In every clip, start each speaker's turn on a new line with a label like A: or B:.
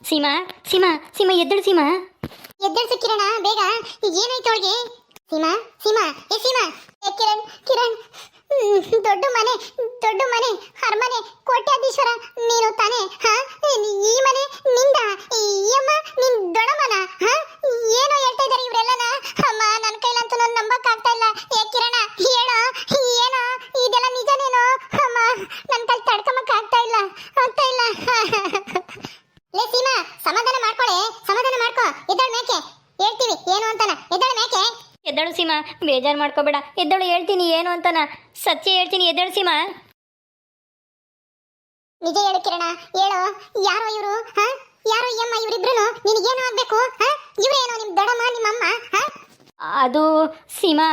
A: ಸೀಮಾ ಸೀಮಾ ಸೀಮಾ ಎದ್ದಳು ಸೀಮಾ.
B: ಎದ್ದೇಳ್ಸು ಕಿರಣ ಬೇಗ. ಈಗ ಏನಾಯ್ತು ಅವಳಿಗೆ? ಸೀಮಾ ಸೀಮಾ ಏ ಸೀಮಾ ಏ ಕಿರಣ್ ಕಿರಣ್ ದೊಡ್ಡ ಮನೆ ಅರಮನೆ ಕೋಟ್ಯಾಧೀಶ್ವರ ನೀನು ತಾನೇ? ಹಾ ಈ ಮನೆ ನಿಂದ? ಈ ಅಮ್ಮ ನಿನ್ ದೊಡ್ಡಮ್ಮನ? ಹಾ ಏನೋ ಹೇಳ್ತಾ ಇದಾರೆ ಇವರೆಲ್ಲನ? ಅಮ್ಮ ನನ್ನ ಕೈಲಂತೂ ನಾನು ನಂಬಕ್ ಆಗ್ತಾ ಇಲ್ಲ. ಏ ಕಿರಣ ಹೇಳೋ ಏನೋ ಇದೆಲ್ಲ ನಿಜನೇನೋ? ಅಮ್ಮ ನನ್ನ ಕೈ ತಡ್ಕಮಕ್ ಆಗ್ತಾ ಇಲ್ಲ. ಲೇ ಸೀಮಾ ಸಮಾಧಾನ ಮಾಡ್ಕೊ. ಎದ್ದಳ ಮೇಕೆ ಹೇಳ್ತೀವಿ ಏನು ಅಂತಾನ. ಎದ್ದಳ ಮೇಕೆ.
A: ಎದ್ದಳು ಸೀಮಾ, ಬೇಜಾರು ಮಾಡ್ಕೋಬೇಡ. ಎದ್ದಳು, ಹೇಳ್ತೀನಿ ಏನು ಅಂತಾನ. ಸತ್ಯ ಹೇಳ್ತೀನಿ, ಎದ್ದಳು ಸೀಮಾ.
B: ನಿಜ ಹೇಳು ಕಿರಣ, ಹೇಳು. ಯಾರೋ ಇವರು? ಹಾ ಯಾರೋ ಈ ಅಮ್ಮ ಇವರಿಬ್ರು? ನಿನಗೇನು ಆಗ್ಬೇಕು? ಹಾ ಇವ್ರೇನೋ ನಿಮ್ ದೊಡ್ಡಮ್ಮ ನಿಮ್ಮಮ್ಮ? ಹಾ
A: ಅದು ಸೀಮಾ,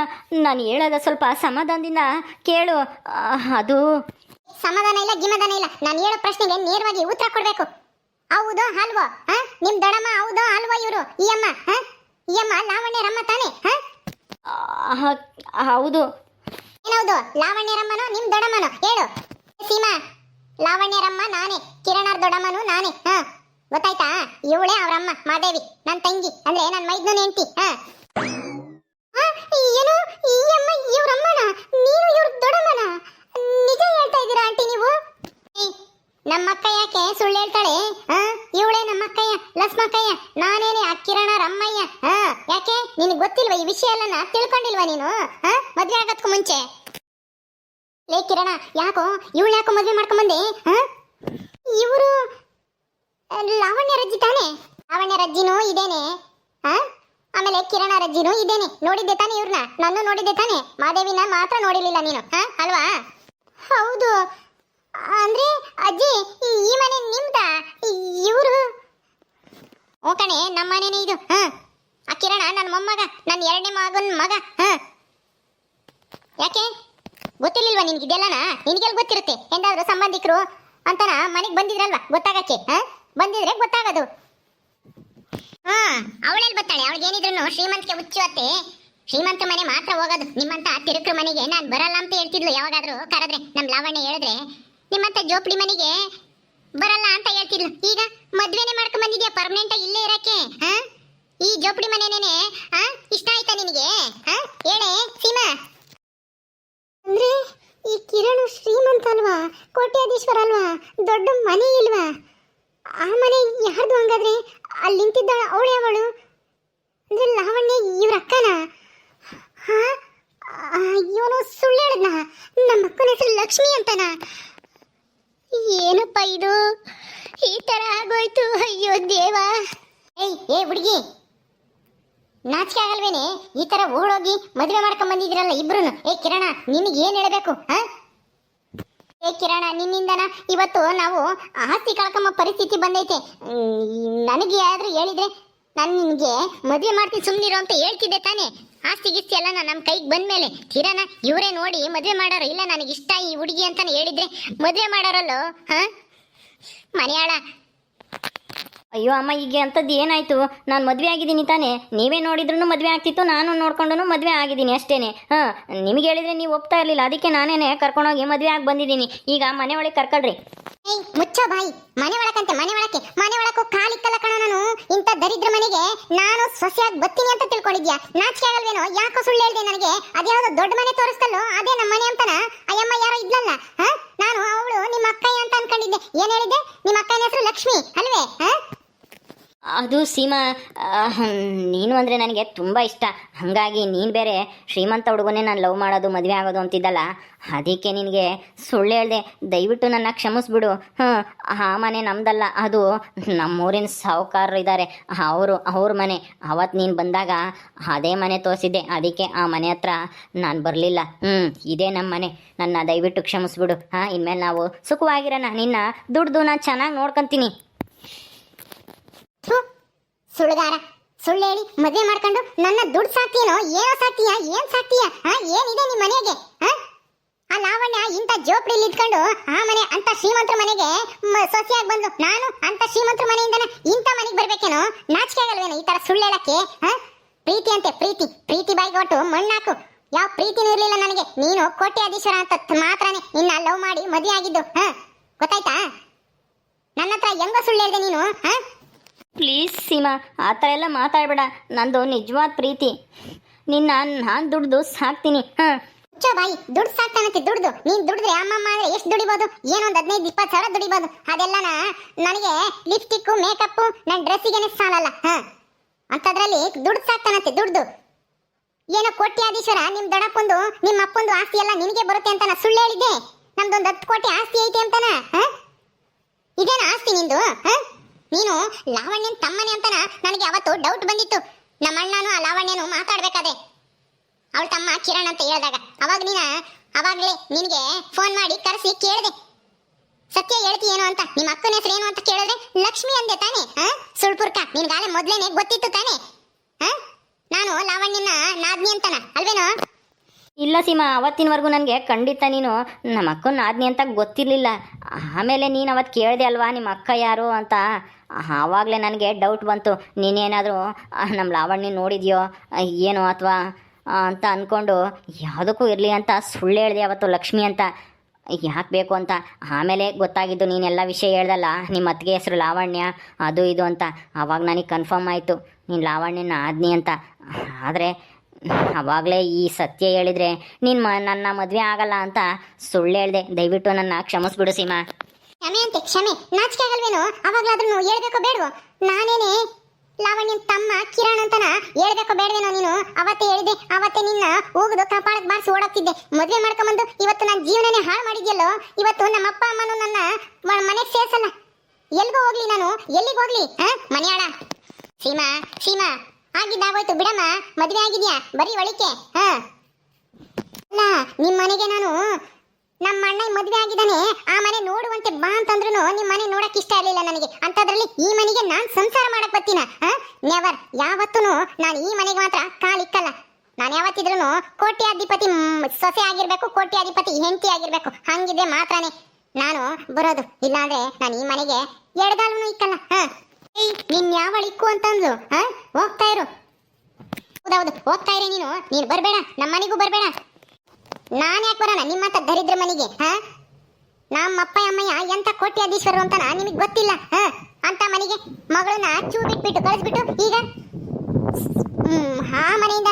A: ನಾನು ಹೇಳೋದ ಸ್ವಲ್ಪ ಸಮಾಧಾನದಿಂದ ಕೇಳು. ಅದು
B: ಸಮಾಧಾನ ಇಲ್ಲ ಗಿಮಾಧಾನ ಇಲ್ಲ. ನಾನು ಹೇಳೋ ಪ್ರಶ್ನೆಗೆ ನೇರವಾಗಿ ಉತ್ತರ ಕೊಡ್ಬೇಕು. ಹೌದೋ ಅಲ್ವೋ? ಹಾ ನಿಮ್ ದೊಡ್ಡಮ್ಮ ಹೌದೋ ಅಲ್ವೋ ಇವರು? ಈ ಅಮ್ಮ? ಹಾ ಈ ಅಮ್ಮ ಲಾವಣ್ಯರಮ್ಮ ತಾನೇ? ಹಾ
A: ಹೌದು.
B: ಏನೌದು? ಲಾವಣ್ಯರಮ್ಮನೋ ನಿಮ್ ದೊಡ್ಡಮ್ಮನೋ ಹೇಳು ಸೀಮಾ. ಲಾವಣ್ಯರಮ್ಮ ನಾನೇ, ಕಿರಣರ್ ದೊಡ್ಡಮ್ಮನು ನಾನೇ. ಹಾ ಗೊತ್ತಾಯ್ತಾ? ಇವಳೇ ಅವರಮ್ಮ ಮಾದೇವಿ, ನನ್ನ ತಂಗಿ, ಅಂದ್ರೆ ನನ್ನ ಮೈದ್ನನ ಹೆಂಡತಿ. ಏನು ಈ ಅಮ್ಮ ಇವ್ರಮ್ಮನ? ನೀನು ಇವ್ರ ದೊಡ್ಡಮ್ಮನ? ನಿಜ ಹೇಳ್ತಾ ಇದ್ದೀರಾ ಆಂಟಿ ನೀವು? ನಮ್ಮಕ್ಕ ಯಾಕೆ ಸುಳ್ಳು ಹೇಳ್ತಾಳೆ? ಇವಳೇ ನಮ್ಮಕ್ಕಯ್ಯ, ಲಸ್ಮಕ್ಕಯ್ಯ. ನಾನೇನೆ ಆ ಕಿರಣರ ಅಮ್ಮಯ್ಯ. ಯಾಕೆ ನಿನಗೆ ಗೊತ್ತಿಲ್ವಾ ಈ ವಿಷಯ ಎಲ್ಲ? ತಿಳ್ಕೊಂಡಿಲ್ವಾ ನೀನು? ಮದ್ವೆ ಆಗತ್ಕು ಮುಂಚೆ? ಲೇ ಕಿರಣ, ಯಾಕೋ ಇವಳು ಯಾಕೋ ಮದ್ವೆ ಮಾಡ್ಕೊಂಬಂದೆ? ಇವರು ಲಾವಣ್ಯ ರಜ್ಜಿ ತಾನೆ? ಲಾವಣ್ಯ ರಜ್ಜಿನೂ ಇದೇನೆ. ಆಮೇಲೆ ಕಿರಣ ರಜ್ಜಿನೂ ಇದೇನೆ. ನೋಡಿದ್ದೆ ತಾನೆ ಇವ್ರನ್ನ? ನಾನು ನೋಡಿದ್ದೆ ತಾನೆ? ಮಾದೇವಿನ ಮಾತ್ರ ನೋಡಿರ್ಲಿಲ್ಲ ನೀನು, ಅಲ್ವಾ? ಹೌದು. ಅಂದ್ರೆ ಅಜ್ಜಿ ಈ ಮನೆ ನಿಮ್ದ? ಇವರು? ಓ ಕಣೆ, ನಮ್ಮ ಮನೆನೇ ಇದು. ಆ ಕಿರಣ ನನ್ನ ಮೊಮ್ಮಗ, ನನ್ನ ಎರಡನೇ ಮಗನ ಮಗ. ಯಾಕೆ ಗೊತ್ತಿರ್ಲಿಲ್ವಾ ನಿನ್ಗೆ ಇದೆಲ್ಲನಾ? ನಿನಗೆಲ್ಲ ಗೊತ್ತಿರುತ್ತೆ. ಎಂದಾದ್ರೂ ಸಂಬಂಧಿಕರು ಅಂತನ ಮನೆಗೆ ಬಂದಿದ್ರಲ್ವಾ ಗೊತ್ತಾಗಕ್ಕೆ? ಬಂದಿದ್ರೆ ಗೊತ್ತಾಗೋದು. ಅವಳೆಲ್ಲಿ ಬರ್ತಾಳೆ? ಅವಳಿಗೇನಿದ್ರು ಶ್ರೀಮಂತಿಗೆ ಹುಚ್ಚುವತ್ತೆ. ಶ್ರೀಮಂತ ಮನೆ ಮಾತ್ರ ಹೋಗೋದು. ನಿಮ್ಮಂತ ತಿರುಕ್ರ ಮನೆಗೆ ನಾನು ಬರಲ್ಲ ಅಂತ ಹೇಳ್ತಿದ್ಲು. ಯಾವಾಗಾದ್ರೂ ಕರೆದ್ರೆ ನಮ್ಮ ಲಾವಣ್ಯ ಹೇಳಿದ್ರೆ ನಿಮ್ಮಂತ ಜೋಪಡಿ ಮನೆಗೆ ಬರಲ್ಲ ಅಂತ ಹೇಳ್ತಿದ್ಲು. ಈಗ ಮದ್ವೆನೆ ಮಾಡ್ಕೊಂಡ್ ಬಂದಿದ್ಯಾ ಪರ್ಮನೆಂಟ್ ಆಗಿ ಇಲ್ಲೇ ಇರಕ್ಕೆ? ಈ ಜೋಪಡಿ ಮನೆನೇನೆ ಇಷ್ಟ ಆಯ್ತಾ ನಿನಗೆ? ಹೇಳೆ ಸೀಮಾ. ಅಂದ್ರೆ ಈ ಕಿರಣ್ ಶ್ರೀಮಂತ ಅಲ್ವಾ? ಕೋಟ್ಯಾಧೀಶ್ವರ ಅಲ್ವಾ? ದೊಡ್ಡ ಮನೆ ಇಲ್ವಾ? ಆ ಮನೆ ಯಾರ್ದು ಹಂಗಾದ್ರೆ? ಅಲ್ಲಿ ನಿಂತಿದ್ದಾಳ ಅವಳು ಯಾವಳು? ಅಂದ್ರೆ ಲಾವಣ್ಯ ಇವ್ರ ಅಕ್ಕನ? ಇವನು ಸುಳ್ಳು ಹೇಳಿದ್ನ? ನಮ್ಮ ಅಕ್ಕನ ಹೆಸರು ಲಕ್ಷ್ಮಿ ಅಂತನ? ಏನಪ್ಪ ಇದು ಈ ತರ ಆಗೋಯ್ತು? ಅಯ್ಯೋ ದೇವ. ಏ ಹುಡುಗಿ, ನಾಚಿಕೆ ಆಗಲ್ವೇನೆ? ಈ ತರ ಓಡೋಗಿ ಮದುವೆ ಮಾಡ್ಕೊಂಡ್ ಬಂದಿದ್ದೀರಲ್ಲ ಇಬ್ರು. ಏ ಕಿರಣ, ನಿನಗೆ ಏನ್ ಹೇಳ್ಬೇಕು? ಏ ಕಿರಣ, ನಿನ್ನಿಂದನ ಇವತ್ತು ನಾವು ಆಸ್ತಿ ಕಳ್ಕೊಂಬ ಪರಿಸ್ಥಿತಿ ಬಂದೈತೆ. ನನಗೆ ಯಾರಾದ್ರೂ ಹೇಳಿದ್ರೆ ನಾನು ನಿನಗೆ ಮದುವೆ ಮಾಡ್ತೀನಿ ಸುಮ್ಮನಿರೋ ಅಂತ ಹೇಳ್ತಿದ್ದೆ ತಾನೆ? ಆಸ್ತಿ ಗಿಸ್ತಿ ಎಲ್ಲ ನಮ್ಮ ಕೈಗೆ ಬಂದ್ಮೇಲೆ ಕಿರಣ ಇವರೇ ನೋಡಿ ಮದುವೆ ಮಾಡೋರು. ಇಲ್ಲ ನನಗೆ ಇಷ್ಟ ಈ ಹುಡುಗಿ ಅಂತಾನೆ ಹೇಳಿದ್ರೆ ಮದುವೆ ಮಾಡೋರಲ್ಲೋ? ಮನೆಯಾಳ.
A: ಅಯ್ಯೋ ಅಮ್ಮ, ಈಗ ಅಂಥದ್ದು ಏನಾಯ್ತು? ನಾನು ಮದುವೆ ಆಗಿದ್ದೀನಿ ತಾನೆ? ನೀವೇ ನೋಡಿದ್ರು ಮದುವೆ ಆಗ್ತಿತ್ತು, ನಾನು ನೋಡ್ಕೊಂಡು ಮದುವೆ ಆಗಿದ್ದೀನಿ ಅಷ್ಟೇನೆ. ನಿಮಗೆ ಹೇಳಿದ್ರೆ ನೀವು ಒಪ್ತಾ ಇರಲಿಲ್ಲ, ಅದಕ್ಕೆ ನಾನೇನೆ ಕರ್ಕೊಂಡೋಗಿ ಮದುವೆ ಆಗಿ ಬಂದಿದ್ದೀನಿ. ಈಗ ಮನೆ ಒಳಗೆ ಕರ್ಕೊಳ್ರಿ.
B: ಮುಚ್ಚೋ ಬಾಯಿ. ಮನೆ ಒಳಕಂತೆ ಮನೆ ಒಳಕ್ಕೂ ಕಾಲಿಕ್ಕಲ್ಲ ಕಣ. ನಾನು ಇಂಥ ದರಿದ್ರ ಮನೆಗೆ ನಾನು ಸೊಸೆಯಾಗಿ ಬತ್ತೀನಿ ಅಂತ ತಿಳ್ಕೊಂಡಿದ್ಯಾ? ನಾಚಿಕೆ ಆಗಲ್ವೇನೋ? ಯಾಕೋ ಸುಳ್ಳು ಹೇಳ್ದೆ ನನಗೆ? ಅದ್ಯಾವುದೋ ದೊಡ್ಡ ಮನೆ ತೋರಿಸ್ತಲ್ಲೋ ಅದೇ ನಮ್ಮ ಮನೆ ಅಂತಾನ? ಅಯ್ಯಮ್ಮ ಯಾರೋ ಇದ್ಲಲ್ಲ, ನಾನು ಅವಳು ನಿಮ್ಮ ಅಕ್ಕಯ್ಯ ಅಂತ ಅನ್ಕೊಂಡಿದ್ದೆ. ಏನ್ ಹೇಳಿದ್ದೆ? ನಿಮ್ಮ ಅಕ್ಕನ ಹೆಸರು ಲಕ್ಷ್ಮಿ ಅಲ್ವೇ?
A: ಅದು ಸೀಮಾ, ನೀನು ಅಂದರೆ ನನಗೆ ತುಂಬ ಇಷ್ಟ. ಹಾಗಾಗಿ ನೀನು ಬೇರೆ ಶ್ರೀಮಂತ ಹುಡುಗನೇ ನಾನು ಲವ್ ಮಾಡೋದು ಮದುವೆ ಆಗೋದು ಅಂತಿದ್ದಲ್ಲ, ಅದಕ್ಕೆ ನಿನಗೆ ಸುಳ್ಳು ಹೇಳಿದೆ. ದಯವಿಟ್ಟು ನನ್ನ ಕ್ಷಮಿಸ್ಬಿಡು. ಆ ಮನೆ ನಮ್ದಲ್ಲ, ಅದು ನಮ್ಮೂರಿನ ಸಾಹುಕಾರರು ಇದ್ದಾರೆ, ಅವ್ರ ಮನೆ. ಅವತ್ತು ನೀನು ಬಂದಾಗ ಅದೇ ಮನೆ ತೋರಿಸಿದ್ದೆ, ಅದಕ್ಕೆ ಆ ಮನೆ ಹತ್ರ ನಾನು ಬರಲಿಲ್ಲ. ಇದೇ ನಮ್ಮ ಮನೆ, ನನ್ನ ದಯವಿಟ್ಟು ಕ್ಷಮಿಸ್ಬಿಡು. ಇನ್ಮೇಲೆ ನಾವು ಸುಖವಾಗಿರೋಣ. ನಿನ್ನ ದುಡ್ದು ನಾನು ಚೆನ್ನಾಗಿ ನೋಡ್ಕೊತೀನಿ.
B: ಸುಳ್ಳುಗಾರ, ಸುಳ್ಳು ಹೇಳಿ ಮದುವೆ ಮಾಡ್ಕೊಂಡು ನನ್ನ ದುಡ್ಡು ಸಾಕ್ತೀನೋ? ಏನೋ ಸಾಕ್ತೀಯ? ಏನ್ ಸಾಕ್ತೀಯ? ಏನಿದೆ ನಿಮ್ಮ ಮನೆಗೆ? ಆ ಲಾವಣ್ಯ ಇಂಥ ಜೋಪಡಿಲಿ ಇದ್ಕೊಂಡು ಆ ಮನೆ ಅಂತ ಶ್ರೀಮಂತರ ಮನೆಗೆ ಸೊಸೆಯಾಗಿ ಬಂದು, ನಾನು ಅಂತ ಶ್ರೀಮಂತರ ಮನೆಯಿಂದನೇ ಇಂಥ ಮನೆಗೆ ಬರ್ಬೇಕೇನೋ? ನಾಚಿಕೆ ಆಗಲ್ವೇನೋ ಈ ತರ ಸುಳ್ಳು ಹೇಳಕ್ಕೆ? ಪ್ರೀತಿ ಅಂತೆ ಪ್ರೀತಿ ಬಾಯಿಗೆ ಒಟ್ಟು ಮಣ್ಣಾಕು. ಯಾವ ಪ್ರೀತಿನೂ ಇರ್ಲಿಲ್ಲ ನನಗೆ. ನೀನು ಕೋಟ್ಯಾಧೀಶ್ವರ ಅಂತ ಮಾತ್ರನೇ ನಿನ್ನ ಲವ್ ಮಾಡಿ ಮದುವೆ ಆಗಿದ್ದು. ಗೊತ್ತಾಯ್ತಾ? ನನ್ನ ಹತ್ರ ಹೆಂಗ ಸುಳ್ಳು ಹೇಳಿದೆ ನೀನು?
A: ಪ್ಲೀಸ್ ಸೀಮಾ ಆ ಥರ ಎಲ್ಲ ಮಾತಾಡಬೇಡ. ನಂದು ನಿಜವಾದ ಪ್ರೀತಿ. ನಿನ್ನ ನಾನು ದುಡ್ದು ಸಾಕ್ತೀನಿ. ಹಾಂ
B: ಚೋ ಬಾಯಿ, ದುಡ್ಡು ಸಾಕ್ತಾನಂತೆ. ದುಡ್ದು ನೀನ್ ದುಡಿದ್ರೆ ಅಮ್ಮಮ್ಮ ಅಂದ್ರೆ ಎಷ್ಟು ದುಡಿಬೋದು? ಏನೋ ಒಂದು 15-20 ಸಾವಿರ ದುಡಿಬೋದು. ಅದೆಲ್ಲನ ನನಗೆ ಲಿಪ್ಸ್ಟಿಕ್ ಮೇಕಪ್ ನನ್ನ ಡ್ರೆಸ್ಸಿಗೆ ಸಾಲಲ್ಲ. ಅಂತದ್ರಲ್ಲಿ ದುಡ್ಡು ಸಾಕ್ತಾನಂತೆ. ದುಡ್ದು ಏನೋ ಕೋಟ್ಯಾಧೀಶ್ವರ. ನಿಮ್ ದೊಡ್ಡಪ್ಪಂದು ನಿಮ್ಮ ಅಪ್ಪಂದು ಆಸ್ತಿ ಎಲ್ಲ ನಿನಗೆ ಬರುತ್ತೆ ಅಂತ ನಾ ಸುಳ್ಳು ಹೇಳಿದ್ದೆ. ನಮ್ದೊಂದು 10 ಕೋಟಿ ಆಸ್ತಿ ಐತೆ ಅಂತಾನ. ಇದೇನ ಆಸ್ತಿ ನಿಂದು? ನೀನು ಲಾವಣ್ಯನ್ ತಮ್ಮನೆ ಅಂತಾನ ನನಗೆ ಅವತ್ತು ಡೌಟ್ ಬಂದಿತ್ತು. ನಮ್ಮ ಅಣ್ಣನು ಆ ಲಾವಣ್ಯನು ಮಾತಾಡ್ಬೇಕಾದೆ. ಅವಳ ತಮ್ಮ ಕಿರಣ್ ಅಂತ ಹೇಳಿದಾಗ ಅವಾಗ್ಲೇ ನಿನಗೆ ಫೋನ್ ಮಾಡಿ ಕರೆಸಿ ಕೇಳಿದೆ, ಸತ್ಯ ಹೇಳ್ತಿ ಏನು ಅಂತ. ನಿಮ್ಮ ಅಕ್ಕನ ಹೆಸರು ಏನು ಅಂತ ಕೇಳಿದ್ರೆ ಲಕ್ಷ್ಮಿ ಅಂದೆ ತಾನೆ? ಸುಳ್ಪುರ್ಕ ನಿನ್ಗಾಲೆ ಮೊದ್ಲೇನೆ ಗೊತ್ತಿತ್ತು ತಾನೆ? ನಾನು ಲಾವಣ್ಯನ ನಾದ್ನಿ ಅಂತಾನ ಅಲ್ವೇನೋ?
A: ಇಲ್ಲ ಸೀಮಾ, ಅವತ್ತಿನವರೆಗೂ ನನಗೆ ಖಂಡಿತ ನೀನು ನಮ್ಮ ಅಕ್ಕನ ಆದ್ನಿ ಅಂತ ಗೊತ್ತಿರಲಿಲ್ಲ. ಆಮೇಲೆ ನೀನು ಅವತ್ತು ಕೇಳಿದೆ ಅಲ್ವಾ ನಿಮ್ಮ ಅಕ್ಕ ಯಾರು ಅಂತ. ಆವಾಗಲೇ ನನಗೆ ಡೌಟ್ ಬಂತು, ನೀನೇನಾದರೂ ನಮ್ಮ ಲಾವಣ್ಯ ನೋಡಿದ್ಯೋ ಏನೋ ಅಥವಾ ಅಂತ ಅಂದ್ಕೊಂಡು ಯಾವುದಕ್ಕೂ ಇರಲಿ ಅಂತ ಸುಳ್ಳು ಹೇಳಿದೆ ಅವತ್ತು ಲಕ್ಷ್ಮಿ ಅಂತ. ಯಾಕೆ ಬೇಕು ಅಂತ ಆಮೇಲೆ ಗೊತ್ತಾಗಿದ್ದು, ನೀನೆಲ್ಲ ವಿಷಯ ಹೇಳ್ದಲ್ಲ ನಿಮ್ಮ ಅತ್ತಿಗೆ ಹೆಸರು ಲಾವಣ್ಯ ಅದು ಇದು ಅಂತ. ಆವಾಗ ನನಗೆ ಕನ್ಫರ್ಮ್ ಆಯಿತು ನೀನು ಲಾವಣ್ಯನ ಆದ್ನಿ ಅಂತ. ಆದರೆ ಆವಾಗಲೇ ಈ ಸತ್ಯ ಹೇಳಿದರೆ ನನ್ನ ಮದುವೆ ಆಗಲ್ಲ ಅಂತ ಸುಳ್ಳು ಹೇಳಿದೆ. ದಯವಿಟ್ಟು ನನ್ನ ಕ್ಷಮಿಸ್ಬಿಡು ಸೀಮಾ.
B: ಕ್ಷಮೆ ಅಂತೆ ಕ್ಷಮೆ, ನಾಚಿಕೆ ಆಗಲ್ವೇನೋ? ಅವಾಗ್ಲಾದ್ರೂ ಹೇಳ್ಬೇಕೋ ಬೇಡವೋ? ನಾನೇನೆ ಲಾವಣ್ಯನ್ ತಮ್ಮ ಕಿರಣ್ ಅಂತನ ಹೇಳ್ಬೇಕೋ ಬೇಡವೇನೋ? ನೀನು ಅವತ್ತೇ ಹೇಳಿದೆ, ಅವತ್ತೇ ನಿನ್ನ ಹೋಗುದು ಕಪಾಳಕ್ಕೆ ಬಾರಿಸಿ ಓಡಾಕ್ತಿದ್ದೆ. ಮದುವೆ ಮಾಡ್ಕೊಂಬಂದು ಇವತ್ತು ನನ್ನ ಜೀವನನೇ ಹಾಳು ಮಾಡಿದ್ಯಲ್ಲೋ. ಇವತ್ತು ನಮ್ಮ ಅಪ್ಪ ಅಮ್ಮನು ನನ್ನ ಮನೆಗೆ ಸೇರ್ಸಲ್ಲ. ಎಲ್ಗೋ ಹೋಗ್ಲಿ ನಾನು? ಎಲ್ಲಿಗೆ ಹೋಗ್ಲಿ? ಮನೆಯಾಳ ಸೀಮಾ ಸೀಮಾ ಆಗಿದ್ದಾಗೋಯ್ತು ಬಿಡಮ್ಮ. ಮದುವೆ ಆಗಿದ್ಯಾ ಬರೀ ಒಳಿಕೆ. ಅಲ್ಲ ನಿಮ್ಮ ಮನೆಗೆ ನಾನು ನಮ್ಮ ಅಣ್ಣ ಮದುವೆ ಆಗಿದ್ದಾನೆ, ಆ ಮನೆ ನೋಡುವಂತೆ ಬಾ ಅಂತಂದ್ರು ನಿಮ್ಮ ಮನೆ ನೋಡಕ್ ಇಷ್ಟ ಇರಲಿಲ್ಲ ನನಗೆ. ಅಂತದ್ರಲ್ಲಿ ಈ ಮನೆಗೆ ನಾನು ಸಂಸಾರ ಮಾಡಕ್ ಬರ್ತೀನ? ನೆವರ್. ಯಾವತ್ತೂ ನಾನು ಈ ಮನೆಗೆ ಮಾತ್ರ ಕಾಲಿಕ್ಕಲ್ಲ. ನಾನು ಯಾವತ್ತಿದ್ರು ಕೋಟ್ಯಾಧಿಪತಿ ಸೊಸೆ ಆಗಿರ್ಬೇಕು, ಕೋಟ್ಯಾಧಿಪತಿ ಹೆಂಡತಿ ಆಗಿರ್ಬೇಕು. ಹಂಗಿದ್ರೆ ಮಾತ್ರನೇ ನಾನು ಬರೋದು. ಇಲ್ಲಾಂದ್ರೆ ನಾನು ಈ ಮನೆಗೆ ಎಡಗಾಲೂ ಇಕ್ಕಲ್ಲ. ನಿನ್ ಯಾವಳಿಕ್ಕು ಅಂತಂದ್ಲು. ಹೋಗ್ತಾ ಇರು. ಹೌದೌದು ಹೋಗ್ತಾ ಇರಿ. ನೀನು ಬರ್ಬೇಡ, ನಮ್ಮ ಮನೆಗೂ ಬರ್ಬೇಡ. ನಾನು ಯಾಕೆ ಬರೋಣ ನಿಮ್ಮಂತ ದರಿದ್ರ ಮನೆಗೆ? ನಮ್ಮ ಅಪ್ಪ ಅಮ್ಮಯ್ಯ ಎಂತ ಕೋಟ್ಯಾಧೀಶ್ವರರು ಅಂತ ನಿಮಗೆ ಗೊತ್ತಿಲ್ಲ. ಅಂತ ಮನೆಗೆ ಮಗಳನ್ನ ಚೂ ಬಿಟ್ಬಿಟ್ಟು ಕಳಿಸ್ಬಿಟ್ಟು ಈಗ ಆ ಮನೆಯಿಂದ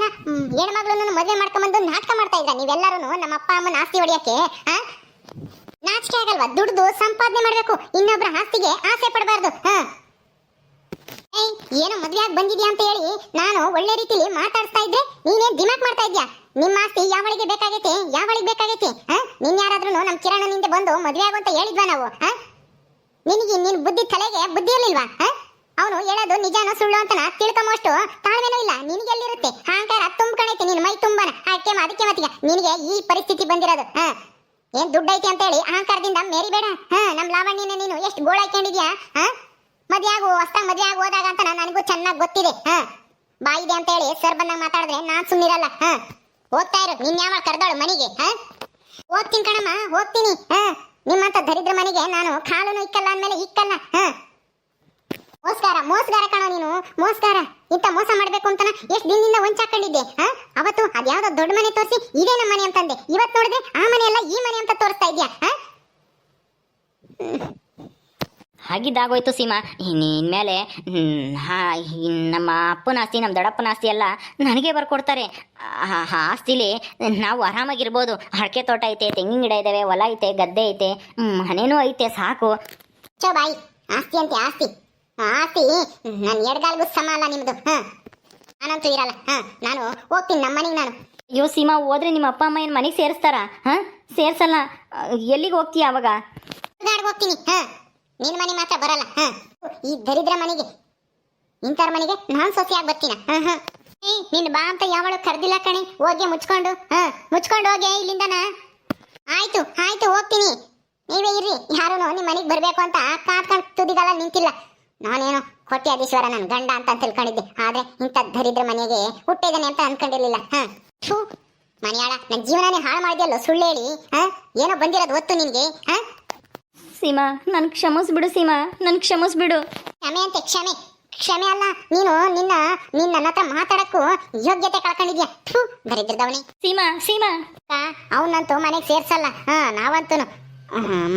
B: ಹೆಣ್ಮಗಳನ್ನ ಮದುವೆ ಮಾಡ್ಕೊಂಡ್ಬಂದು ನಾಟಕ ಮಾಡ್ತಾ ಇದ್ರ ನೀವೆಲ್ಲರೂ ನಮ್ಮ ಅಪ್ಪ ಅಮ್ಮನ ಆಸ್ತಿ ಹೊಡಿಯಕ್ಕೆ. ನಾಚಿಕೆ ಆಗಲ್ವಾ? ದುಡ್ದು ಸಂಪಾದನೆ ಮಾಡ್ಬೇಕು, ಇನ್ನೊಬ್ರ ಆಸ್ತಿಗೆ ಆಸೆ ಪಡಬಾರ್ದು. ಏನೋ ಮದುವೆ ಆಗಿ ಬಂದಿದ್ಯಾ ಅಂತ ಹೇಳಿ ನಾನು ಒಳ್ಳೆ ರೀತಿಲಿ ಮಾತಾಡ್ತಾ ಇದ್ರೆ ನೀನೇನ್ ದಿಮಾಕ್ ಮಾಡ್ತಾ ಇದ್ಯಾ? ನಿಮ್ಮ ಆಸ್ತಿ ಯಾವಳಿಗೆ ಬೇಕಾಗೈತೆ? ಯಾವಳಿಗೆ ಬೇಕಾಗೈತೆ? ನಿನ್ ಯಾರಾದ್ರೂ ನಮ್ಮ ಕಿರಣನಿಂದ ಬಂದು ಮದುವೆ ಆಗು ಅಂತ ಹೇಳಿದ್ವಾ ನಾವು? ನಿನಗೆ ನಿನ್ ಬುದ್ಧಿ ತಲೆಗೆ ಬುದ್ಧಿ ಇರ್ಲಿಲ್ವಾ? ಅವನು ಹೇಳೋದು ನಿಜಾನೋ ಸುಳ್ಳು ಅಂತ ತಿಳ್ಕೊಂಬಷ್ಟು ತಾಳ್ಮೆನೂ ಇಲ್ಲ ನಿನಗೆಲ್ಲಿರುತ್ತೆ. ಅಹಂಕಾರ ತುಂಬ್ಕಣೈತೆ ನಿನ್ ಮೈ ತುಂಬಾನ. ಅದಕ್ಕೆ ಮತ್ತಿಗೆ ನಿನಗೆ ಈ ಪರಿಸ್ಥಿತಿ ಬಂದಿರೋದು. ಏನ್ ದುಡ್ಡು ಐತಿ ಅಂತ ಹೇಳಿ ಅಹಂಕಾರದಿಂದ ಮೇರಿಬೇಡ. ನಮ್ ಲಾವಣ್ಯನ ನೀನು ಎಷ್ಟು ಗೋಳ ಹಾಕೊಂಡಿದ್ಯಾ? ಮದುವೆ ಆಗು, ಹೊಸ್ತಾಗ ಮದುವೆ ಆಗಿ ಹೋದಾಗ ಅಂತ ನನಗೂ ಚೆನ್ನಾಗಿ ಗೊತ್ತಿದೆ. ಬಾಯಿದೆ ಅಂತ ಹೇಳಿ ಸರ್ ಬಂದಾಗ ಮಾತಾಡಿದ್ರೆ ನಾನ್ ಸುಮ್ಮನಿರಲ್ಲ. ಹೋಗ್ತಾ ಇರು. ನಿನ್ ಯಾವ ಕರ್ದೋಳು ಮನೆಗೆ? ಹೋಗ್ತೀನಿ ಕಣಮ್ಮ, ಹೋಗ್ತೀನಿ. ನಿಮ್ಮಂತ ದರಿದ್ರ ಮನೆಗೆ ನಾನು ಕಾಲೂನು ಇಕ್ಕಲ್ಲ ಅಂದ್ಮೇಲೆ ಇಕ್ಕಲ್ಲ. ಮೋಸ್ಗಾರ ಕಣೋ ನೀನು, ಮೋಸ್ಗಾರ. ಇಂತ ಮೋಸ ಮಾಡ್ಬೇಕು ಅಂತ ಎಷ್ಟು ದಿನದಿಂದ ಹೊಂಚಾಕೊಂಡಿದ್ದೆ. ಅವತ್ತು ಅದ್ಯಾವ್ದೋ ದೊಡ್ಡ ಮನೆ ತೋರಿಸಿ ಇದೇ ನಮ್ಮ ಮನೆ ಅಂತಂದೆ. ಇವತ್ತು ನೋಡಿದ್ರೆ ಆ ಮನೆ ಅಲ್ಲ ಈ ಮನೆ ಅಂತ ತೋರಿಸ್ತಾ ಇದ್ಯಾ?
A: ಹಾಗಿದ್ದಾಗೋಯ್ತು ಸೀಮಾ. ಇನ್ಮೇಲೆ ನಮ್ಮ ಅಪ್ಪನ ಆಸ್ತಿ ನಮ್ಮ ದೊಡ್ಡಪ್ಪನ ಆಸ್ತಿ ಎಲ್ಲ ನನಗೆ ಬರ್ಕೊಡ್ತಾರೆ. ಆಸ್ತಿಲಿ ನಾವು ಆರಾಮಾಗಿರ್ಬೋದು. ಅಡಿಕೆ ತೋಟ ಐತೆ, ತೆಂಗಿನ ಗಿಡ ಇದ್ದಾವೆ, ಹೊಲ ಐತೆ, ಗದ್ದೆ ಐತೆ, ಮನೇನೂ ಐತೆ. ಸಾಕು.
B: ಚೋ ಬಾಯಿ, ಆಸ್ತಿ ಅಂತೆ ಆಸ್ತಿ. ಆಸ್ತಿ ನನ್ನ ಎಡಗಾಲ್ಗೂ ಸಮ ಅಲ್ಲ ನಿಮ್ದು. ನಾನಂತೂ ಇರಲ್ಲ. ನಾನು ಹೋಗ್ತೀನಿ ನಮ್ಮ ಮನೆಗೆ. ನಾನು
A: ಅಯ್ಯೋ ಸೀಮಾ, ಹೋದ್ರೆ ನಿಮ್ಮ ಅಪ್ಪ ಅಮ್ಮ ಏನು ಮನೆಗೆ ಸೇರಿಸ್ತಾರಾ? ಸೇರ್ಸಲ್ಲ. ಎಲ್ಲಿಗೆ ಹೋಗ್ತೀಯ ಅವಾಗ?
B: ಹೋಗ್ತೀನಿ. ನಿನ್ ಮನೆ ಮಾತ್ರ ಬರಲ್ಲ. ಈ ದರಿದ್ರ ಮನೆಗೆ, ಇಂತರ ಮನೆಗೆ ನಾನ್ ಸೊಸೆಯಾಗಿ ಬರ್ತೀನ. ನಿನ್ ಬಾ ಅಂತ ಯಾವಳು ಕರ್ದಿಲ್ಲ ಕಣೆ. ಹೋಗಿ ಮುಚ್ಕೊಂಡು ಹೋಗಿ ಇಲ್ಲಿಂದನ. ಆಯ್ತು ಹೋಗ್ತೀನಿ. ನೀವೇ ಇರ್ರಿ. ಯಾರು ನಿಮ್ ಮನೆಗೆ ಬರ್ಬೇಕು ಅಂತ ಕಾತ್ಕೊಂಡು ತುದಿಗಲ್ಲ ನಿಂತಿಲ್ಲ. ನಾನೇನು ಕೋಟ್ಯಾಧೀಶ್ವರ ನನ್ನ ಗಂಡ ಅಂತ ತಿಳ್ಕೊಂಡಿದ್ದೆ. ಆದ್ರೆ ಇಂಥ ದರಿದ್ರ ಮನೆಗೆ ಹುಟ್ಟಿದಾನೆ ಅಂತ ಅನ್ಕೊಂಡಿರ್ಲಿಲ್ಲ. ಮನೆಯಾಳ, ನನ್ನ ಜೀವನನೇ ಹಾಳು ಮಾಡಿದ್ಯಲ್ಲೋ ಸುಳ್ಳು ಹೇಳಿ. ಏನೋ ಬಂದಿರೋದು ಹೊತ್ತು ನಿನ್ಗೆ.
A: ಸೀಮಾ, ನನ್ ಕ್ಷಮಿಸ್ಬಿಡು ಸೀಮಾ, ನನ್ ಕ್ಷಮಿಸ್ಬಿಡು.
B: ಕ್ಷಮೆ ಅಂತೆ ಕ್ಷಮೆ ಅಲ್ಲ. ನೀನು ನನ್ನ ಹತ್ರ ಮಾತಾಡಕ್ಕೂ ಯೋಗ್ಯತೆ ಕಳ್ಕೊಂಡಿದ್ಯಾ. ದರಿದ್ರದವನಿ.
A: ಸೀಮಾ
B: ಅವನಂತೂ ಮನೆಗೆ ಸೇರ್ಸಲ್ಲ. ನಾವಂತೂ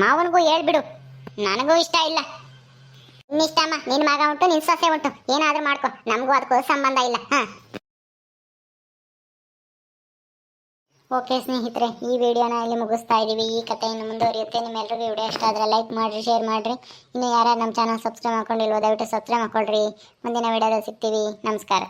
B: ಮಾವನಿಗೂ ಹೇಳ್ಬಿಡು, ನನಗೂ ಇಷ್ಟ ಇಲ್ಲ. ನಿನ್ನಷ್ಟಮ್ಮ, ನಿನ್ ಮಗ ಉಂಟು, ನಿನ್ ಸೊಸೆ ಉಂಟು, ಏನಾದ್ರೂ ಮಾಡ್ಕೊ, ನಮಗೂ ಅದಕ್ಕೂ ಸಂಬಂಧ ಇಲ್ಲ. ಓಕೆ ಸ್ನೇಹಿತರೆ, ಈ ವಿಡಿಯೋನ ಇಲ್ಲಿ ಮುಗಿಸ್ತಾ ಇದೀವಿ. ಈ ಕಥೆ ಇನ್ನು ಮುಂದುವರಿಯುತ್ತೆ. ನಿಮ್ಮೆಲ್ಲರಿಗೂ ವಿಡಿಯೋ ಇಷ್ಟ ಆದರೆ ಲೈಕ್ ಮಾಡಿರಿ, ಶೇರ್ ಮಾಡಿರಿ. ಇನ್ನು ಯಾರ್ಯಾರು ನಮ್ಮ ಚಾನಲ್ ಸಬ್ಸ್ಕ್ರೈಬ್ ಮಾಡ್ಕೊಂಡಿಲ್ವೋ ದಯವಿಟ್ಟು ಸಬ್ಸ್ಕ್ರೈಬ್ ಮಾಡ್ಕೊಳ್ರಿ. ಮುಂದಿನ ವಿಡಿಯೋದಲ್ಲಿ ಸಿಗ್ತೀವಿ. ನಮಸ್ಕಾರ.